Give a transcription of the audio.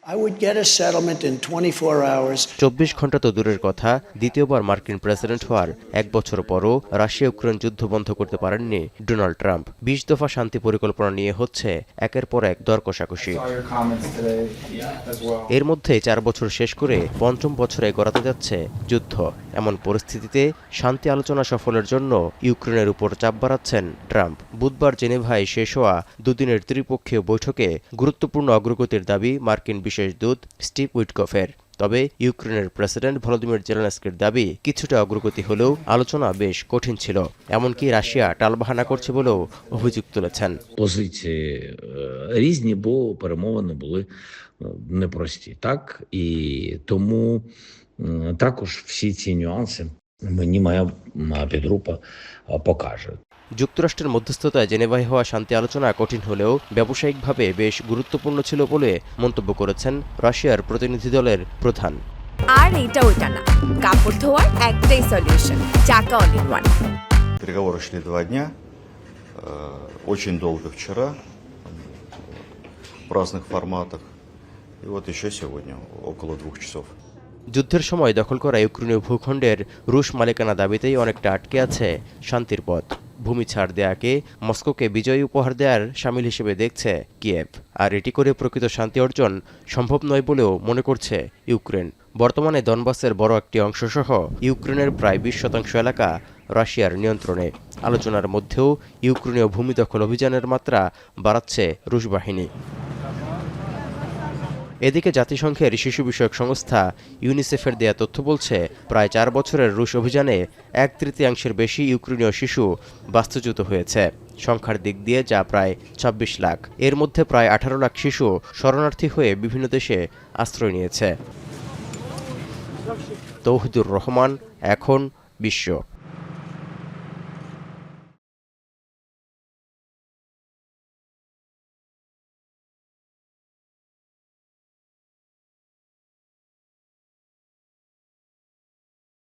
I would get a settlement in 24 hours. 24 ঘন্টা তো দূরের কথা, দ্বিতীয়বার মার্কিন প্রেসিডেন্ট হওয়ার এক বছর পরও রাশিয়া ইউক্রেন যুদ্ধ বন্ধ করতে পারেননি ডোনাল্ড ট্রাম্প। 20 দফা শান্তি পরিকল্পনা নিয়ে হচ্ছে একের পর এক দর কষাকষি। এর মধ্যে 4 বছর শেষ করে পঞ্চম বছরে গড়াতে যাচ্ছে যুদ্ধ। এমন পরিস্থিতিতে শান্তি আলোচনা সফলের জন্য ইউক্রেনের উপর চাপ বাড়াচ্ছেন ট্রাম্প। বুধবার জেনেভায় শেষ হওয়া দুদিনের ত্রিপক্ষীয় বৈঠকে গুরুত্বপূর্ণ অগ্রগতির দাবি মার্কিন বিশেষ দূত স্টিভ উইটকফের। তবে ইউক্রেনের প্রেসিডেন্ট ভলোদিমির জেলেনস্কির দাবি কিছুটা অগ্রগতি হলেও আলোচনা বেশ কঠিন ছিল। এমনকি রাশিয়া টালবাহানা করছে বলেও অভিযোগ তুলেছেন। Позиції різні, бо перемовини були непрості. Так? І тому також всі ці нюанси мені моя підгрупа покаже. যুক্তরাষ্ট্রের মধ্যস্থতায় জেনেভায় হওয়া শান্তি আলোচনা কঠিন হলেও ব্যবসায়িকভাবে বেশ গুরুত্বপূর্ণ ছিল বলে মন্তব্য করেছেন রাশিয়ার প্রতিনিধি দলের প্রধান। আর এটা ওইটা না, কাপড় ধোয়ার একটাই সলিউশন, চাকা অল ইন ওয়ান। Переговоры шли 2 дня, очень долго вчера, в разных форматах, и вот еще сегодня, около 2 часов. যুদ্ধের সময় দখল করা ইউক্রেনীয় ভূখণ্ডের রুশ মালিকানা দাবিতেই অনেকটা আটকে আছে শান্তির পথ। ভূমি ছাড় দেয়াকে মস্কোকে বিজয়ী উপহার দেওয়ার সামিল হিসেবে দেখছে কিয়েভ, আর এটি করে প্রকৃত শান্তি অর্জন সম্ভব নয় বলেও মনে করছে ইউক্রেন। বর্তমানে দনবাসের বড় একটি অংশসহ ইউক্রেনের প্রায় 20% এলাকা রাশিয়ার নিয়ন্ত্রণে। আলোচনার মধ্যেও ইউক্রেনীয় ভূমি দখল অভিযানের মাত্রা বাড়াচ্ছে রুশ বাহিনী। এদিকে জাতিসংঘের শিশু বিষয়ক সংস্থা ইউনিসেফের দেয়া তথ্য বলছে, প্রায় 4 বছরের রুশ অভিযানে 1/3 বেশি ইউক্রেনীয় শিশু বাস্তুচ্যুত হয়েছে। সংখ্যার দিক দিয়ে যা প্রায় 26 লাখ। এর মধ্যে প্রায় 18 লাখ শিশু শরণার্থী হয়ে বিভিন্ন দেশে আশ্রয় নিয়েছে। তৌহিদুর রহমান, এখন বিশ্ব।